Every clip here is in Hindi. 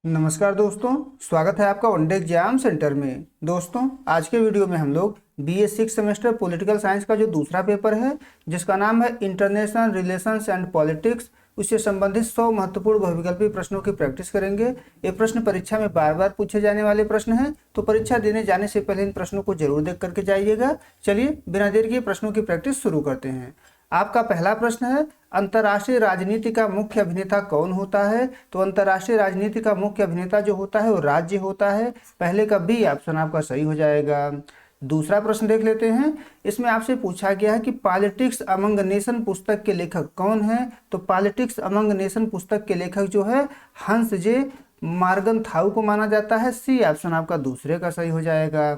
नमस्कार दोस्तों, स्वागत है आपका वनडे एग्जाम सेंटर में। दोस्तों, आज के वीडियो में हम लोग बीए 6 सेमेस्टर पॉलिटिकल साइंस का जो दूसरा पेपर है, जिसका नाम है इंटरनेशनल रिलेशंस एंड पॉलिटिक्स, उससे संबंधित 100 महत्वपूर्ण बहुविकल्पी प्रश्नों की प्रैक्टिस करेंगे। ये प्रश्न परीक्षा में बार बार पूछे जाने वाले प्रश्न हैं, तो परीक्षा देने जाने से पहले इन प्रश्नों को जरूर देख करके जाइएगा। चलिए बिना देर किए प्रश्नों की प्रैक्टिस शुरू करते हैं। आपका पहला प्रश्न है, अंतर्राष्ट्रीय राजनीति का मुख्य अभिनेता कौन होता है? तो अंतर्राष्ट्रीय राजनीति का मुख्य अभिनेता जो होता है वो राज्य होता है। पहले का बी ऑप्शन आपका सही हो जाएगा। दूसरा प्रश्न देख लेते हैं। इसमें आपसे पूछा गया है कि पॉलिटिक्स अमंग नेशन पुस्तक के लेखक कौन है? तो पॉलिटिक्स अमंग नेशन पुस्तक के लेखक जो है हंस जे मार्गनथाउ को माना जाता है। सी ऑप्शन आपका दूसरे का सही हो जाएगा।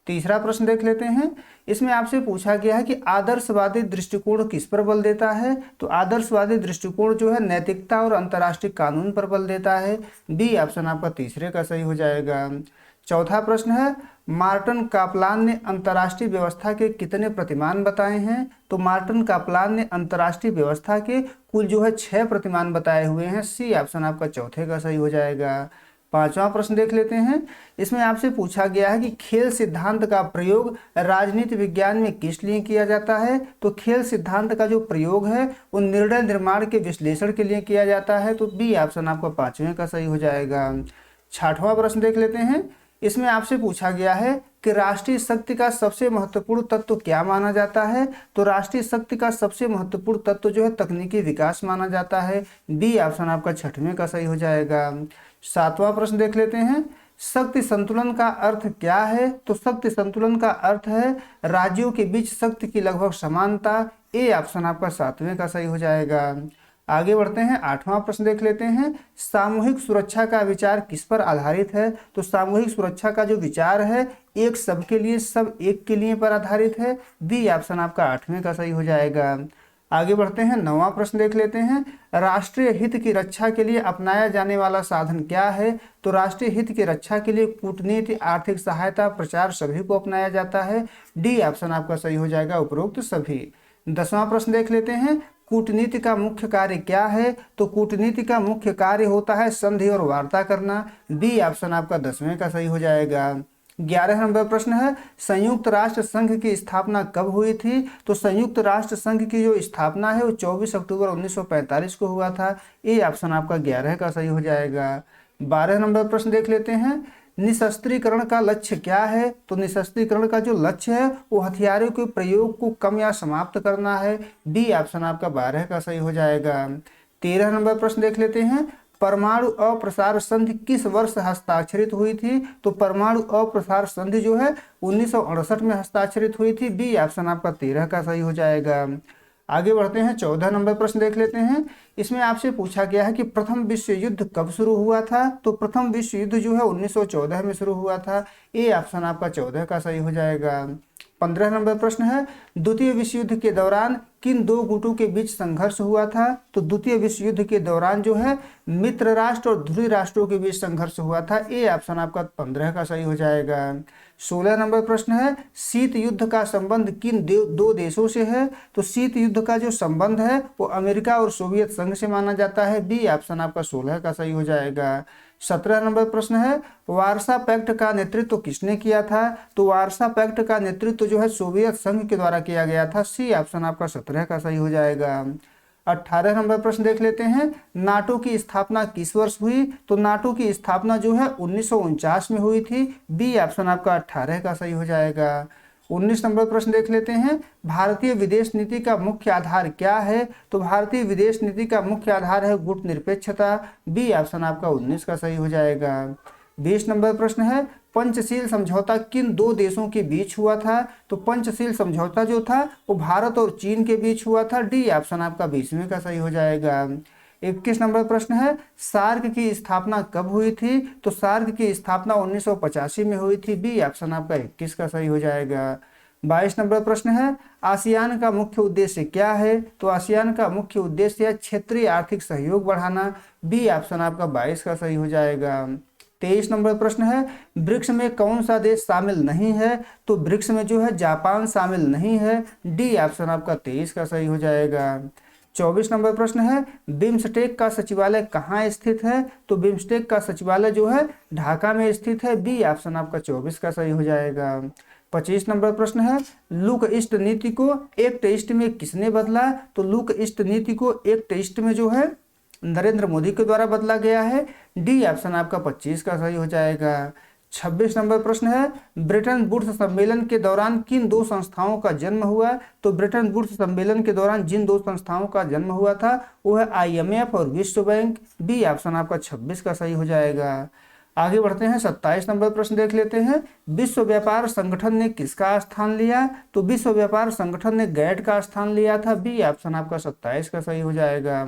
तीसरा प्रश्न देख लेते हैं। इसमें आपसे पूछा गया है कि आदर्शवादी दृष्टिकोण किस पर बल देता है? तो आदर्शवादी दृष्टिकोण जो है नैतिकता और अंतर्राष्ट्रीय कानून पर बल देता है। बी ऑप्शन आपका तीसरे का सही हो जाएगा। चौथा प्रश्न है, मार्टिन कापलान ने अंतर्राष्ट्रीय व्यवस्था के कितने प्रतिमान बताए हैं? तो मार्टिन कापलान ने अंतर्राष्ट्रीय व्यवस्था के कुल जो है 6 प्रतिमान बताए हुए हैं। सी ऑप्शन आपका चौथे का सही हो जाएगा। पांचवा प्रश्न देख लेते हैं। इसमें आपसे पूछा गया है कि खेल सिद्धांत का प्रयोग राजनीति विज्ञान में किस लिए किया जाता है? तो खेल सिद्धांत का जो प्रयोग है वो निर्णय निर्माण के विश्लेषण के लिए किया जाता है। तो बी ऑप्शन आपका पांचवें का सही हो जाएगा। छठवां प्रश्न देख लेते हैं। इसमें आपसे पूछा गया है कि राष्ट्रीय शक्ति का सबसे महत्वपूर्ण तत्व क्या माना जाता है? तो राष्ट्रीय शक्ति का सबसे महत्वपूर्ण तत्व जो है तकनीकी विकास माना जाता है। बी ऑप्शन आपका छठवें का सही हो जाएगा। सातवां प्रश्न देख लेते हैं। शक्ति संतुलन का अर्थ क्या है? तो शक्ति संतुलन का अर्थ है राज्यों के बीच शक्ति की लगभग समानता। ए ऑप्शन आपका सातवें का सही हो जाएगा। आगे बढ़ते हैं। आठवां प्रश्न देख लेते हैं। सामूहिक सुरक्षा का विचार किस पर आधारित है? तो सामूहिक सुरक्षा का जो विचार है एक सबके लिए सब एक के लिए पर आधारित है। बी ऑप्शन आपका आठवें का सही हो जाएगा। आगे बढ़ते हैं। नौवां प्रश्न देख लेते हैं। राष्ट्रीय हित की रक्षा के लिए अपनाया जाने वाला साधन क्या है? तो राष्ट्रीय हित की रक्षा के लिए कूटनीति, आर्थिक सहायता, प्रचार सभी को अपनाया जाता है। डी ऑप्शन आपका सही हो जाएगा, उपरोक्त सभी। 10वां प्रश्न देख लेते हैं। कूटनीति का मुख्य कार्य क्या है? तो कूटनीति का मुख्य कार्य होता है संधि और वार्ता करना। बी ऑप्शन आपका 10वें का सही हो जाएगा। 11 नंबर प्रश्न है, संयुक्त राष्ट्र संघ की स्थापना कब हुई थी? तो संयुक्त राष्ट्र संघ की जो स्थापना है वो 24 अक्टूबर 1945 को हुआ था। ए ऑप्शन आपका 11 का सही हो जाएगा। 12 नंबर प्रश्न देख लेते हैं। निशस्त्रीकरण का लक्ष्य क्या है? तो निशस्त्रीकरण का जो लक्ष्य है वो हथियारों के प्रयोग को कम या समाप्त करना है। बी ऑप्शन आपका 12 का सही हो जाएगा। 13 नंबर प्रश्न देख लेते हैं। परमाणु अप्रसार संधि किस वर्ष हस्ताक्षरित हुई थी? तो परमाणु अप्रसार संधि जो है 1968 में हस्ताक्षरित हुई थी। बी ऑप्शन आपका 13 का सही हो जाएगा। आगे बढ़ते हैं। 14 नंबर प्रश्न देख लेते हैं। इसमें आपसे पूछा गया है कि प्रथम विश्व युद्ध कब शुरू हुआ था? तो प्रथम विश्व युद्ध जो है 1914 में शुरू हुआ था। ए ऑप्शन आपका 14 का सही हो जाएगा। 15 नंबर प्रश्न है, द्वितीय विश्व युद्ध के दौरान किन दो गुटों के बीच संघर्ष हुआ था? तो द्वितीय विश्व युद्ध के दौरान जो है मित्र राष्ट्र और ध्रुवीय राष्ट्रों के बीच संघर्ष हुआ था। ए ऑप्शन आपका 15 का सही हो जाएगा। 16 नंबर प्रश्न है, शीत युद्ध का संबंध किन दो देशों से है? तो शीत युद्ध का जो संबंध है वो अमेरिका और सोवियत संघ से माना जाता है। बी ऑप्शन आपका 16 का सही हो जाएगा। 17 नंबर प्रश्न है, वार्सा पैक्ट का नेतृत्व किसने किया था? तो वार्सा पैक्ट का नेतृत्व जो है सोवियत संघ के द्वारा किया गया था। सी ऑप्शन आपका 17 का सही हो जाएगा। 18 नंबर प्रश्न देख लेते हैं। नाटो की स्थापना किस वर्ष हुई? तो नाटो की स्थापना जो है 1949 में हुई थी। बी ऑप्शन आपका 18 का सही हो जाएगा। 19 नंबर प्रश्न देख लेते हैं। भारतीय विदेश नीति का मुख्य आधार क्या है? तो भारतीय विदेश नीति का मुख्य आधार है गुटनिरपेक्षता। बी ऑप्शन आपका 19 का सही हो जाएगा। 20 नंबर प्रश्न है, पंचशील समझौता किन दो देशों के बीच हुआ था? तो पंचशील समझौता जो था वो भारत और चीन के बीच हुआ था। डी ऑप्शन आपका 20वें का सही हो जाएगा। 21 नंबर प्रश्न है, सार्क की स्थापना कब हुई थी? तो सार्क की स्थापना 1985 में हुई थी। बी ऑप्शन आपका 21 का सही हो जाएगा। 22 नंबर प्रश्न है, आसियान का मुख्य उद्देश्य क्या है? तो आसियान का मुख्य उद्देश्य है क्षेत्रीय आर्थिक सहयोग बढ़ाना। बी ऑप्शन आपका 22 का सही हो जाएगा। 23 नंबर प्रश्न है, ब्रिक्स में कौन सा देश शामिल नहीं है? तो ब्रिक्स में जो है जापान शामिल नहीं है। डी ऑप्शन आपका 23 का सही हो जाएगा। 24 नंबर प्रश्न है, बिम्स्टेक का सचिवालय कहाँ स्थित है? तो बिम्स्टेक का सचिवालय जो है ढाका में स्थित है। बी ऑप्शन आपका 24 का सही हो जाएगा। 25 नंबर प्रश्न है, लुक ईस्ट नीति को एक्ट ईस्ट में किसने बदला? तो लुक ईस्ट नीति को एक्ट ईस्ट में जो है नरेंद्र मोदी के द्वारा बदला गया है। डी ऑप्शन आपका 25 का सही हो जाएगा। 26 नंबर प्रश्न है, ब्रिटेन वुड्स सम्मेलन के दौरान किन दो संस्थाओं का जन्म हुआ? तो ब्रिटेन वुड्स सम्मेलन के दौरान जिन दो संस्थाओं का जन्म हुआ था वो है IMF और विश्व बैंक। बी ऑप्शन आपका 26 का सही हो जाएगा। आगे बढ़ते हैं, 27 नंबर प्रश्न देख लेते हैं। विश्व व्यापार संगठन ने किसका स्थान लिया? तो विश्व व्यापार संगठन ने गैट का स्थान लिया था। बी ऑप्शन आपका 27 का सही हो जाएगा।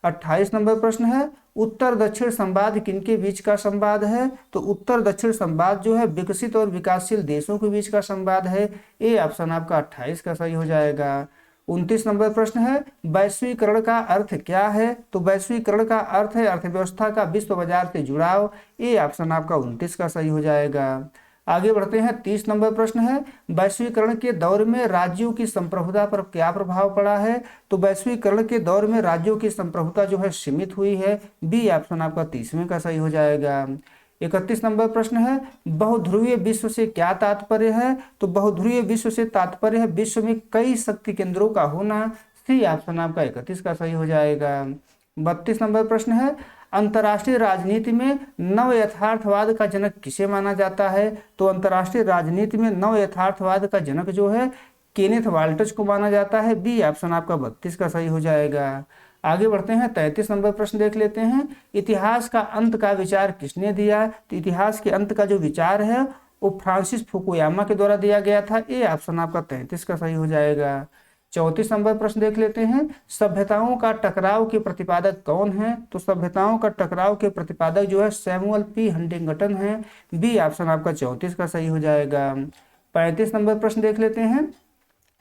28 नंबर प्रश्न है, उत्तर दक्षिण संवाद किनके बीच का संवाद है? तो उत्तर दक्षिण संवाद जो है विकसित और विकासशील देशों के बीच का संवाद है। ए ऑप्शन आपका 28 का सही हो जाएगा। 29 नंबर प्रश्न है, वैश्वीकरण का अर्थ क्या है? तो वैश्वीकरण का अर्थ है अर्थव्यवस्था का विश्व बाजार से जुड़ाव। ए ऑप्शन आपका 29 का सही हो जाएगा। आगे बढ़ते हैं, 30 नंबर प्रश्न है, वैश्वीकरण के दौर में राज्यों की संप्रभुता पर क्या प्रभाव पड़ा है? तो वैश्वीकरण के दौर में राज्यों की संप्रभुता जो है सीमित हुई है। बी ऑप्शन आपका 30वें का सही हो जाएगा। 31 नंबर प्रश्न है, बहुध्रुवीय विश्व से क्या तात्पर्य है? तो बहुध्रुवीय विश्व से तात्पर्य है विश्व में कई शक्ति केंद्रों का होना। सी ऑप्शन आपका 31 का सही हो जाएगा। 32 नंबर प्रश्न है, अंतर्राष्ट्रीय राजनीति में नव यथार्थवाद का जनक किसे माना जाता है? तो अंतर्राष्ट्रीय राजनीति में नव यथार्थवाद का जनक जो है केनेथ वाल्टज को माना जाता है। बी ऑप्शन आपका 32 का सही हो जाएगा। आगे बढ़ते हैं, 33 नंबर प्रश्न देख लेते हैं। इतिहास का अंत का विचार किसने दिया? तो इतिहास के अंत का जो विचार है वो फ्रांसिस फुकुयामा के द्वारा दिया गया था। ए ऑप्शन आपका 33 का सही हो जाएगा। 34 नंबर प्रश्न देख लेते हैं, सभ्यताओं का टकराव के प्रतिपादक कौन है? तो सभ्यताओं का टकराव के प्रतिपादक जो है सैमुअल पी हंटिंगटन है। बी ऑप्शन आपका 34 का सही हो जाएगा। 35 नंबर प्रश्न देख लेते हैं,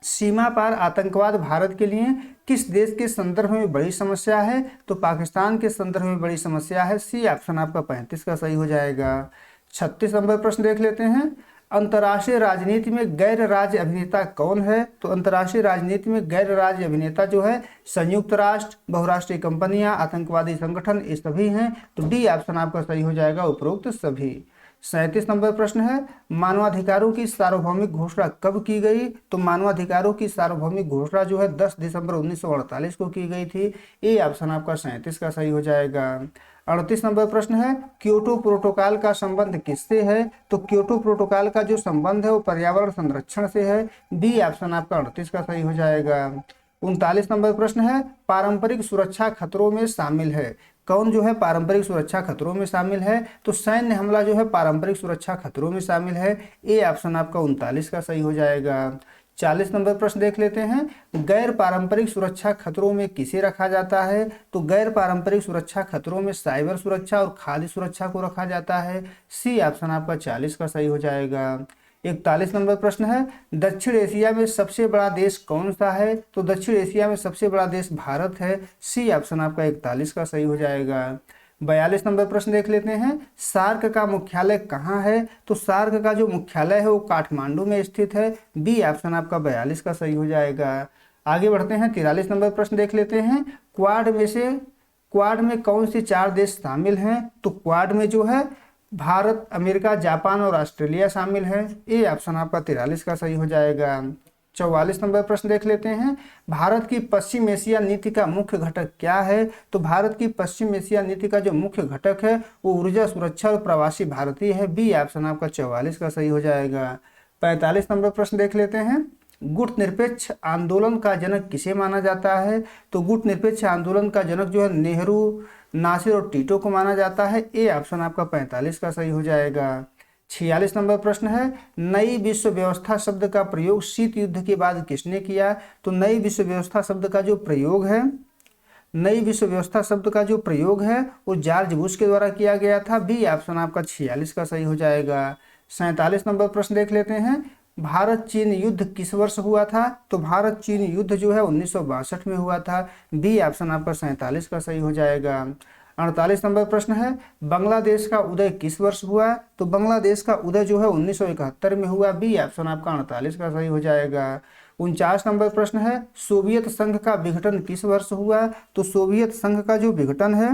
सीमा पार आतंकवाद भारत के लिए किस देश के संदर्भ में बड़ी समस्या है? तो पाकिस्तान के संदर्भ में बड़ी समस्या है। सी ऑप्शन आपका 35 का सही हो जाएगा। 36 नंबर प्रश्न देख लेते हैं, अंतर्राष्ट्रीय राजनीति में गैर राज्य अभिनेता कौन है? तो अंतर्राष्ट्रीय राजनीति में गैर राज्य अभिनेता जो है संयुक्त राष्ट्र, बहुराष्ट्रीय कंपनियां, आतंकवादी संगठन, ये सभी हैं। तो डी ऑप्शन आपका सही हो जाएगा, उपरोक्त सभी। 37 नंबर प्रश्न है, मानवाधिकारों की सार्वभौमिक घोषणा कब की गई? तो मानवाधिकारों की सार्वभौमिक घोषणा जो है 10 दिसंबर 1948 को की गई थी। ए ऑप्शन आपका 37 का सही हो जाएगा। 38 नंबर प्रश्न है, क्योटो प्रोटोकॉल का संबंध किससे है? तो क्योटो प्रोटोकॉल का जो संबंध है वो पर्यावरण संरक्षण से है। बी ऑप्शन आपका 38 का सही हो जाएगा। 39 नंबर प्रश्न है, पारंपरिक सुरक्षा खतरों में शामिल है। कौन जो है पारंपरिक सुरक्षा खतरों में शामिल है? तो सैन्य हमला जो है पारंपरिक सुरक्षा खतरों में शामिल है। ए ऑप्शन आपका 39 का सही हो जाएगा। 40 नंबर प्रश्न देख लेते हैं, गैर पारंपरिक सुरक्षा खतरों में किसे रखा जाता है? तो गैर पारंपरिक सुरक्षा खतरों में साइबर सुरक्षा और खाद्य सुरक्षा को रखा जाता है। सी ऑप्शन आपका 40 का सही हो जाएगा। 41 नंबर प्रश्न है, दक्षिण एशिया में सबसे बड़ा देश कौन सा है? तो दक्षिण एशिया में सबसे बड़ा देश भारत है। सी ऑप्शन आपका 41 का सही हो जाएगा। 42 नंबर प्रश्न देख लेते हैं, सार्क का मुख्यालय कहाँ है? तो सार्क का जो मुख्यालय है वो काठमांडू में स्थित है। बी ऑप्शन आपका 42 का सही हो जाएगा। आगे बढ़ते हैं, 43 नंबर प्रश्न देख लेते हैं, क्वाड में कौन से 4 देश शामिल हैं? तो क्वाड में जो है भारत, अमेरिका, जापान और ऑस्ट्रेलिया शामिल है। ए ऑप्शन आपका 43 का सही हो जाएगा। 44 नंबर प्रश्न देख लेते हैं, भारत की पश्चिम एशिया नीति का मुख्य घटक क्या है? तो भारत की पश्चिम एशिया नीति का जो मुख्य घटक है वो ऊर्जा सुरक्षा और प्रवासी भारतीय है। बी ऑप्शन आपका 44 का सही हो जाएगा। 45 नंबर प्रश्न देख लेते हैं, गुट निरपेक्ष आंदोलन का जनक किसे माना जाता है? तो गुट निरपेक्ष आंदोलन का जनक जो है नेहरू, नासिर और टीटो को माना जाता है। ए ऑप्शन आपका 45 का सही हो जाएगा। 46 नंबर प्रश्न है, नई विश्व व्यवस्था शब्द का प्रयोग शीत युद्ध के बाद किसने किया? तो नई विश्व व्यवस्था शब्द का जो प्रयोग है, नई विश्व व्यवस्था शब्द का जो प्रयोग है वो जॉर्ज बुश के द्वारा किया गया था। बी ऑप्शन आपका 46 का सही हो जाएगा। 47 नंबर प्रश्न देख लेते हैं, भारत चीन युद्ध किस वर्ष हुआ था? तो भारत चीन युद्ध जो है 1962 में हुआ था। बी ऑप्शन आपका 47 का सही हो जाएगा। 48 नंबर प्रश्न है, बांग्लादेश का उदय किस वर्ष हुआ? तो बांग्लादेश का उदय जो है 1971 में हुआ। बी ऑप्शन आपका 48 का सही हो जाएगा। 49 नंबर प्रश्न है सोवियत संघ का विघटन किस वर्ष हुआ? तो सोवियत संघ का जो विघटन है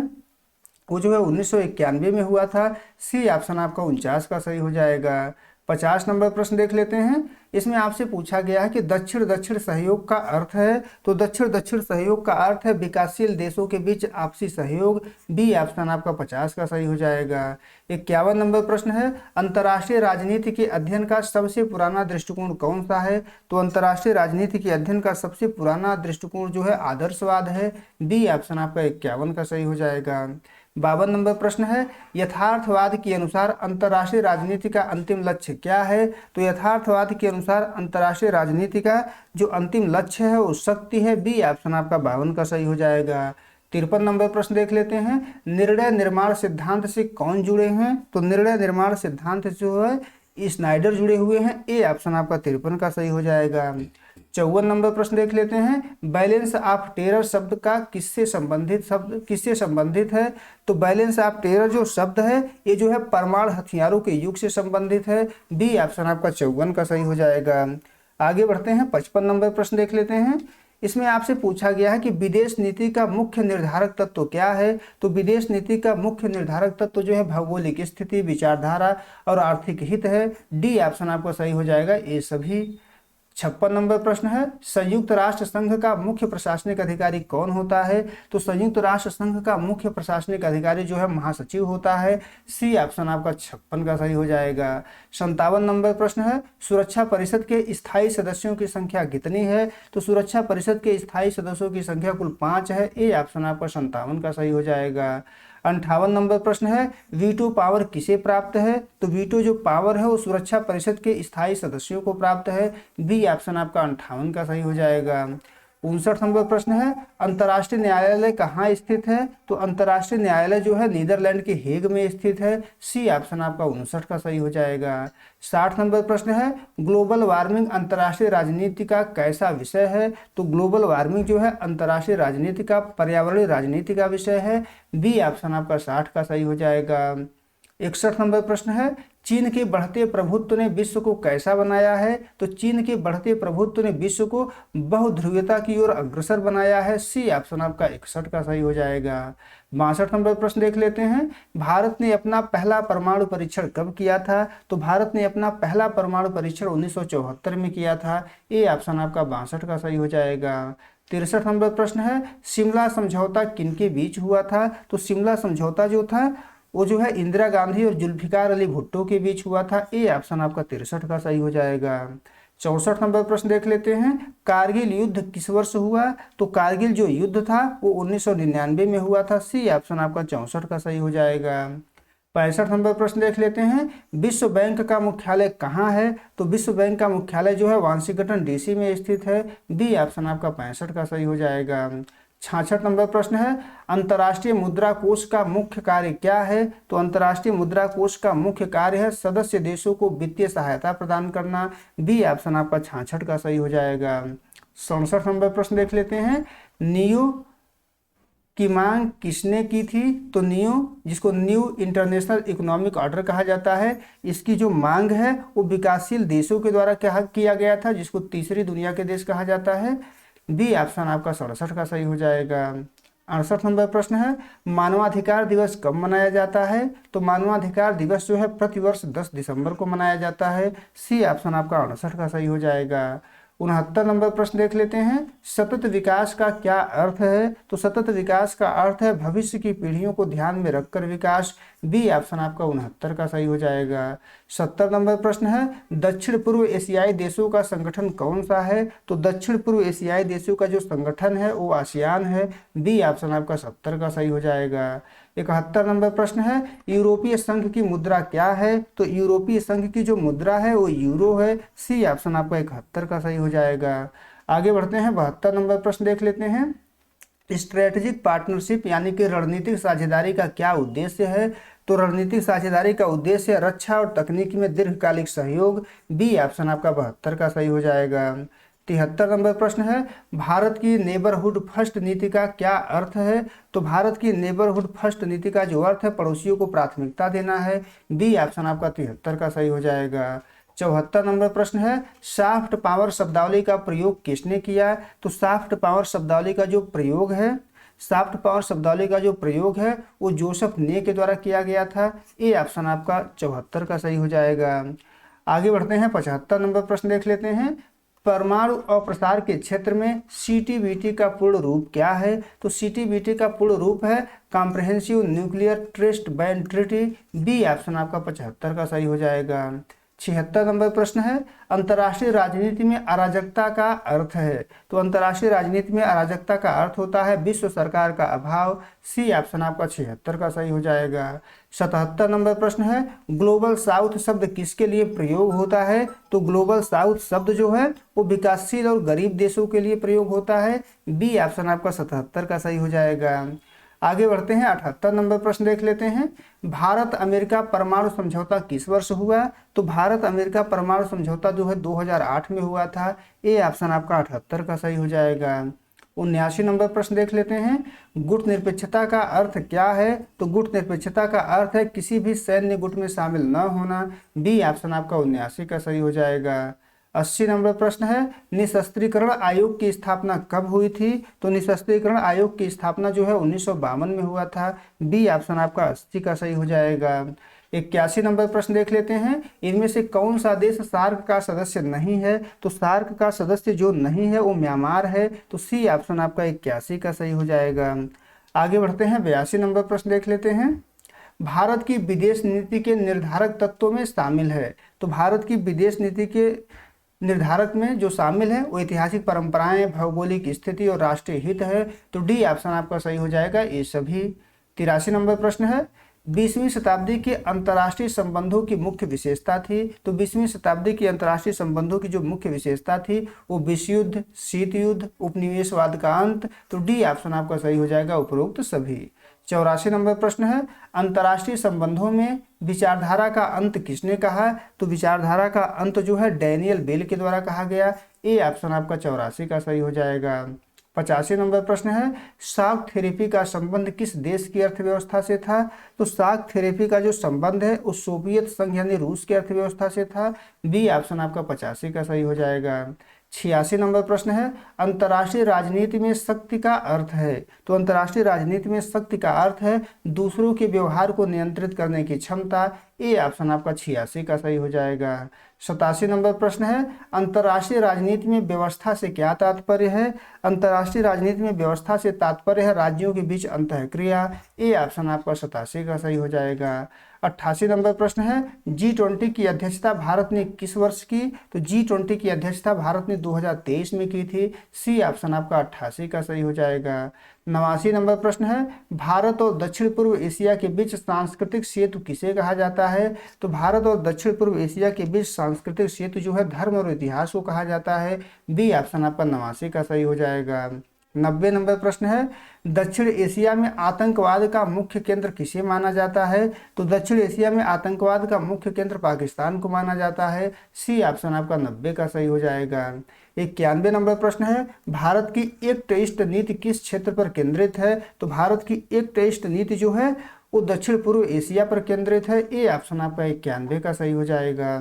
वो जो है 1991 में हुआ था। सी ऑप्शन आपका 49 का सही हो जाएगा। 50 नंबर प्रश्न देख लेते हैं। इसमें आपसे पूछा गया है कि दक्षिण दक्षिण सहयोग का अर्थ है। तो दक्षिण दक्षिण सहयोग का अर्थ है विकासशील देशों के बीच आपसी सहयोग। बी ऑप्शन आपका 50 का सही हो जाएगा। 51 नंबर प्रश्न है अंतर्राष्ट्रीय राजनीति के अध्ययन का सबसे पुराना दृष्टिकोण कौन सा है? तो अंतर्राष्ट्रीय राजनीति के अध्ययन का सबसे पुराना दृष्टिकोण जो है आदर्शवाद है। बी ऑप्शन आपका 51 का सही हो जाएगा। 52 नंबर प्रश्न है यथार्थवाद के अनुसार अंतर्राष्ट्रीय राजनीति का अंतिम लक्ष्य क्या है? तो यथार्थवाद के अनुसार अंतर्राष्ट्रीय राजनीति का जो अंतिम लक्ष्य है वो शक्ति है। बी ऑप्शन आपका 52 का सही हो जाएगा। 53 नंबर प्रश्न देख लेते हैं निर्णय निर्माण सिद्धांत से कौन जुड़े हैं? तो निर्णय निर्माण सिद्धांत से जो है स्नाइडर जुड़े हुए हैं। ए ऑप्शन आपका 53 का सही हो जाएगा। 54 नंबर प्रश्न देख लेते हैं बैलेंस ऑफ टेरर शब्द का किससे संबंधित है? तो बैलेंस ऑफ टेरर जो शब्द है ये जो है परमाणु हथियारों के युग से संबंधित है। बी ऑप्शन आपका 54 का सही हो जाएगा। आगे बढ़ते हैं 55 नंबर प्रश्न देख लेते हैं। इसमें आपसे पूछा गया है कि विदेश नीति का मुख्य निर्धारक तत्व क्या है? तो विदेश नीति का मुख्य निर्धारक तत्व जो है भौगोलिक स्थिति, विचारधारा और आर्थिक हित है। डी ऑप्शन आपका सही हो जाएगा ये सभी। 56 नंबर प्रश्न है संयुक्त राष्ट्र संघ का मुख्य प्रशासनिक अधिकारी कौन होता है? तो संयुक्त राष्ट्र संघ का मुख्य प्रशासनिक अधिकारी जो है महासचिव होता है। सी ऑप्शन आपका 56 का सही हो जाएगा। 57 नंबर प्रश्न है सुरक्षा परिषद के स्थायी सदस्यों की संख्या कितनी है? तो सुरक्षा परिषद के स्थायी सदस्यों की संख्या कुल 5 है। ए ऑप्शन आपका 57 का सही हो जाएगा। 58 नंबर प्रश्न है वीटो पावर किसे प्राप्त है? तो वीटो जो पावर है वो सुरक्षा परिषद के स्थायी सदस्यों को प्राप्त है। बी ऑप्शन आपका 58 का सही हो जाएगा। 59 नंबर प्रश्न है अंतर्राष्ट्रीय न्यायालय कहाँ स्थित है? तो अंतर्राष्ट्रीय न्यायालय जो है नीदरलैंड के हेग में स्थित है। सी ऑप्शन आपका 59 का सही हो जाएगा। 60 नंबर प्रश्न है ग्लोबल वार्मिंग अंतर्राष्ट्रीय राजनीति का कैसा विषय है? तो ग्लोबल वार्मिंग जो है अंतर्राष्ट्रीय राजनीति का पर्यावरणीय राजनीति का विषय है। बी ऑप्शन आपका 60 का सही हो जाएगा। 61 नंबर प्रश्न है चीन के बढ़ते प्रभुत्व ने विश्व को कैसा बनाया है? तो चीन के बढ़ते प्रभुत्व ने विश्व को बहुध्रुवीयता की ओर अग्रसर बनाया है। सी ऑप्शन आपका 61 का सही हो जाएगा। 62 नंबर प्रश्न देख लेते हैं भारत ने अपना पहला परमाणु परीक्षण कब किया था? तो भारत ने अपना पहला परमाणु परीक्षण 1974 में किया था। ए ऑप्शन आपका 62 का सही हो जाएगा। 63 नंबर प्रश्न है शिमला समझौता किनके बीच हुआ था? तो शिमला समझौता जो था वो जो है इंदिरा गांधी और जुल्फिकार अली भुट्टो के बीच हुआ था। ए ऑप्शन आपका 63 का सही हो जाएगा। 64 नंबर प्रश्न देख लेते हैं कारगिल युद्ध किस वर्ष हुआ? तो कारगिल जो युद्ध था वो 1999 में हुआ था। सी ऑप्शन आपका 64 का सही हो जाएगा। 65 नंबर प्रश्न देख लेते हैं विश्व बैंक का मुख्यालय कहाँ है? तो विश्व बैंक का मुख्यालय जो है वाशिंगटन डीसी में स्थित है। बी ऑप्शन आपका 65 का सही हो जाएगा। 66 नंबर प्रश्न है अंतर्राष्ट्रीय मुद्रा कोष का मुख्य कार्य क्या है? तो अंतर्राष्ट्रीय मुद्रा कोष का मुख्य कार्य है सदस्य देशों को वित्तीय सहायता प्रदान करना। बी ऑप्शन आपका 66 का सही हो जाएगा। 67 नंबर प्रश्न देख लेते हैं नियो की मांग किसने की थी? तो नियो जिसको न्यू इंटरनेशनल इकोनॉमिक ऑर्डर कहा जाता है इसकी जो मांग है वो विकासशील देशों के द्वारा किया गया था जिसको तीसरी दुनिया के देश कहा जाता है। बी ऑप्शन आपका 67 का सही हो जाएगा। 68 नंबर प्रश्न है मानवाधिकार दिवस कब मनाया जाता है? तो मानवाधिकार दिवस जो है प्रतिवर्ष 10 दिसंबर को मनाया जाता है। सी ऑप्शन आपका 68 का सही हो जाएगा। 69 नंबर प्रश्न देख लेते हैं सतत विकास का क्या अर्थ है? तो सतत विकास का अर्थ है भविष्य की पीढ़ियों को ध्यान में रखकर विकास। बी ऑप्शन आपका 69 का सही हो जाएगा। 70 नंबर प्रश्न है दक्षिण पूर्व एशियाई देशों का संगठन कौन सा है? तो दक्षिण पूर्व एशियाई देशों का जो संगठन है वो आसियान है। बी ऑप्शन आपका 70 का सही हो जाएगा। 71 नंबर प्रश्न है यूरोपीय संघ की मुद्रा क्या है? तो यूरोपीय संघ की जो मुद्रा है वो यूरो है। सी ऑप्शन आपका 71 का सही हो जाएगा। आगे बढ़ते हैं 72 नंबर प्रश्न देख लेते हैं स्ट्रेटेजिक पार्टनरशिप यानी कि रणनीतिक साझेदारी का क्या उद्देश्य है? तो रणनीतिक साझेदारी का उद्देश्य रक्षा और तकनीकी में दीर्घकालिक सहयोग। बी ऑप्शन आपका 72 का सही हो जाएगा। 73 नंबर प्रश्न है भारत की नेबरहुड फर्स्ट नीति का क्या अर्थ है? तो भारत की नेबरहुड फर्स्ट नीति का जो अर्थ है पड़ोसियों को प्राथमिकता देना है। बी ऑप्शन आपका 73 का सही हो जाएगा। 74 नंबर प्रश्न है सॉफ्ट पावर शब्दावली का प्रयोग किसने किया? तो सॉफ्ट पावर शब्दावली का जो प्रयोग है, सॉफ्ट पावर शब्दावली का जो प्रयोग है वो जोसेफ ने के द्वारा किया गया था। ये ऑप्शन आपका 74 का सही हो जाएगा। आगे बढ़ते हैं, 75 नंबर प्रश्न देख लेते हैं। परमाणु और प्रसार के क्षेत्र में सीटीबीटी का पूर्ण रूप क्या है? तो सीटीबीटी का पूर्ण रूप है comprehensive nuclear test ban treaty. B option आपका 75 का सही हो जाएगा। 76 नंबर प्रश्न है अंतर्राष्ट्रीय राजनीति में अराजकता का अर्थ है? तो अंतर्राष्ट्रीय राजनीति में अराजकता का अर्थ होता है विश्व सरकार का अभाव। सी ऑप्शन आपका 76 का सही हो जाएगा। 77 नंबर प्रश्न है ग्लोबल साउथ शब्द किसके लिए प्रयोग होता है? तो ग्लोबल साउथ शब्द जो है वो विकासशील और गरीब देशों के लिए प्रयोग होता है। बी ऑप्शन आपका 77 का सही हो जाएगा। आगे बढ़ते हैं, 78 नंबर प्रश्न देख लेते हैं। भारत अमेरिका परमाणु समझौता किस वर्ष हुआ? तो भारत अमेरिका परमाणु समझौता जो है 2008 में हुआ था। ए ऑप्शन आपका 78 का सही हो जाएगा। 79 नंबर प्रश्न देख लेते हैं। गुट निरपेक्षता का अर्थ क्या है? तो गुट निरपेक्षता का अर्थ है किसी भी सैन्य गुट में शामिल न होना। बी ऑप्शन आपका 79 का सही हो जाएगा। 80 नंबर प्रश्न है निशस्त्रीकरण आयोग की स्थापना कब हुई थी? तो निशस्त्रीकरण आयोग की स्थापना जो है 1952 में हुआ था। बी ऑप्शन आपका 80 का सही हो जाएगा। 81 नंबर प्रश्न देख लेते हैं। इनमें से कौन सा देश सार्क का सदस्य नहीं है? तो सार्क का सदस्य जो नहीं है वो म्यांमार है। तो सी ऑप्शन आपका 81 का सही हो जाएगा। आगे बढ़ते हैं, 82 नंबर प्रश्न देख लेते हैं। भारत की विदेश नीति के निर्धारक तत्वों में शामिल है? तो भारत की विदेश नीति के निर्धारक में जो शामिल है वो ऐतिहासिक परंपराएं, भौगोलिक स्थिति और राष्ट्रीय हित है। तो डी ऑप्शन आपका सही हो जाएगा ये सभी। 83 नंबर प्रश्न है 20वीं शताब्दी के अंतर्राष्ट्रीय संबंधों की मुख्य विशेषता थी? तो 20वीं शताब्दी की अंतर्राष्ट्रीय संबंधों की जो मुख्य विशेषता थी वो विश्व युद्ध, शीत युद्ध, उपनिवेशवाद का अंत। तो डी ऑप्शन आपका सही हो जाएगा उपरोक्त सभी। 84 नंबर प्रश्न है अंतर्राष्ट्रीय संबंधों में विचारधारा का अंत किसने कहा? तो विचारधारा का अंत जो है डैनियल बेल के द्वारा कहा गया। ए ऑप्शन आपका 84 का सही हो जाएगा। 85 नंबर प्रश्न है शॉक थेरेपी का संबंध किस देश की अर्थव्यवस्था से था? तो शॉक थेरेपी का जो संबंध है वो सोवियत संघ यानी रूस की अर्थव्यवस्था से था। बी ऑप्शन आपका 85 का सही हो जाएगा। 86 नंबर प्रश्न है अंतर्राष्ट्रीय राजनीति में शक्ति का अर्थ है? तो अंतर्राष्ट्रीय राजनीति में शक्ति का अर्थ है दूसरों के व्यवहार को नियंत्रित करने की क्षमता। ए ऑप्शन आपका 86 का सही हो जाएगा। 87 नंबर प्रश्न है अंतर्राष्ट्रीय राजनीति में व्यवस्था से क्या तात्पर्य है? अंतर्राष्ट्रीय राजनीति में व्यवस्था से तात्पर्य है राज्यों के बीच अंतःक्रिया। ए ऑप्शन आपका 87 का सही हो जाएगा। 88 नंबर प्रश्न है G20 की अध्यक्षता भारत ने किस वर्ष की? तो G20 की अध्यक्षता भारत ने 2023 में की थी। सी ऑप्शन आपका 88 का सही हो जाएगा। 89 नंबर प्रश्न है भारत और दक्षिण पूर्व एशिया के बीच सांस्कृतिक सेतु किसे कहा जाता है? तो भारत और दक्षिण पूर्व एशिया के बीच सांस्कृतिक सेतु जो है धर्म और इतिहास को कहा जाता है। बी ऑप्शन आपका 89 का सही हो जाएगा। 90 नंबर प्रश्न है दक्षिण एशिया में आतंकवाद का मुख्य केंद्र किसे माना जाता है? तो दक्षिण एशिया में आतंकवाद का मुख्य केंद्र पाकिस्तान को माना जाता है। सी ऑप्शन आपका 90 का सही हो जाएगा। 91 नंबर प्रश्न है भारत की एक्ट ईस्ट नीति किस क्षेत्र पर केंद्रित है? तो भारत की एक्ट ईस्ट नीति जो है वो दक्षिण पूर्व एशिया पर केंद्रित है। ए ऑप्शन आपका 91 का सही हो जाएगा।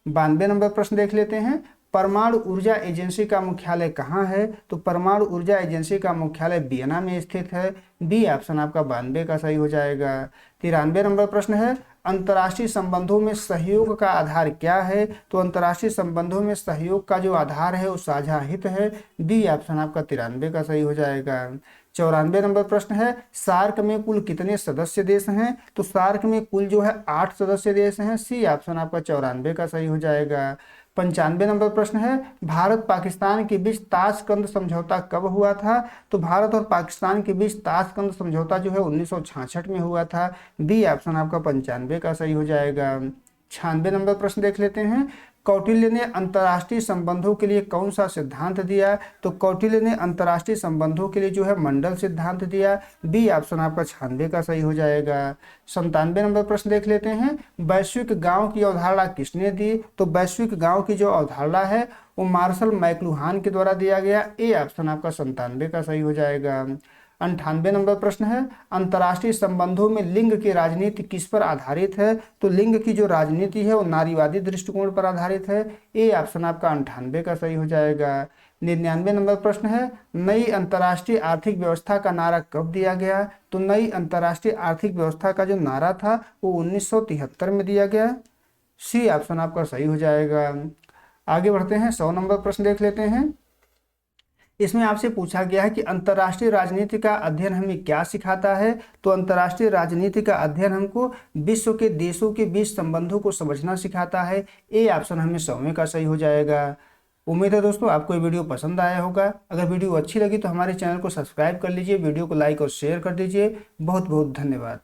92 नंबर प्रश्न देख लेते हैं परमाणु ऊर्जा एजेंसी का मुख्यालय कहाँ है? तो परमाणु ऊर्जा एजेंसी का मुख्यालय वियना में स्थित है। बी ऑप्शन आपका 92 का सही हो जाएगा। 93 नंबर प्रश्न है अंतर्राष्ट्रीय संबंधों में सहयोग का आधार क्या है? तो अंतर्राष्ट्रीय संबंधों में सहयोग का जो आधार है वो साझा हित है। बी ऑप्शन आपका 93 का सही हो जाएगा। 94 नंबर प्रश्न है सार्क में कुल कितने सदस्य देश हैं? तो सार्क में कुल जो है 8 सदस्य देश हैं। सी ऑप्शन आपका 94 का सही हो जाएगा। 95 नंबर प्रश्न है भारत पाकिस्तान के बीच ताशकंद समझौता कब हुआ था? तो भारत और पाकिस्तान के बीच ताशकंद समझौता जो है 1966 में हुआ था। बी ऑप्शन आपका 95 का सही हो जाएगा। 96 नंबर प्रश्न देख लेते हैं कौटिल्य ने अंतर्राष्ट्रीय संबंधों के लिए कौन सा सिद्धांत दिया? तो कौटिल्य ने अंतर्राष्ट्रीय संबंधों के लिए जो है मंडल सिद्धांत दिया। बी ऑप्शन आपका 96 का सही हो जाएगा। 97 नंबर प्रश्न देख लेते हैं वैश्विक गांव की अवधारणा किसने दी? तो वैश्विक गांव की जो अवधारणा है वो मार्शल मैक्लुहान के द्वारा दिया गया। ए ऑप्शन आपका 97 का सही हो जाएगा। 98 नंबर प्रश्न है, अंतर्राष्ट्रीय संबंधों में लिंग की राजनीति किस पर आधारित है? तो लिंग की जो राजनीति है वो नारीवादी दृष्टिकोण पर आधारित है। ए ऑप्शन आपका 98 का सही हो जाएगा। 99 नंबर प्रश्न है, नई अंतर्राष्ट्रीय आर्थिक व्यवस्था का नारा कब दिया गया? तो नई अंतर्राष्ट्रीय आर्थिक व्यवस्था का जो नारा था वो 1973 में दिया गया। सी ऑप्शन आपका सही हो जाएगा। आगे बढ़ते हैं, 100 नंबर प्रश्न देख लेते हैं। इसमें आपसे पूछा गया है कि अंतर्राष्ट्रीय राजनीति का अध्ययन हमें क्या सिखाता है? तो अंतर्राष्ट्रीय राजनीति का अध्ययन हमको विश्व के देशों के बीच संबंधों को समझना सिखाता है। ए ऑप्शन हमें 100वें का सही हो जाएगा। उम्मीद है दोस्तों आपको ये वीडियो पसंद आया होगा। अगर वीडियो अच्छी लगी तो हमारे चैनल को सब्सक्राइब कर लीजिए, वीडियो को लाइक और शेयर कर दीजिए। बहुत बहुत धन्यवाद।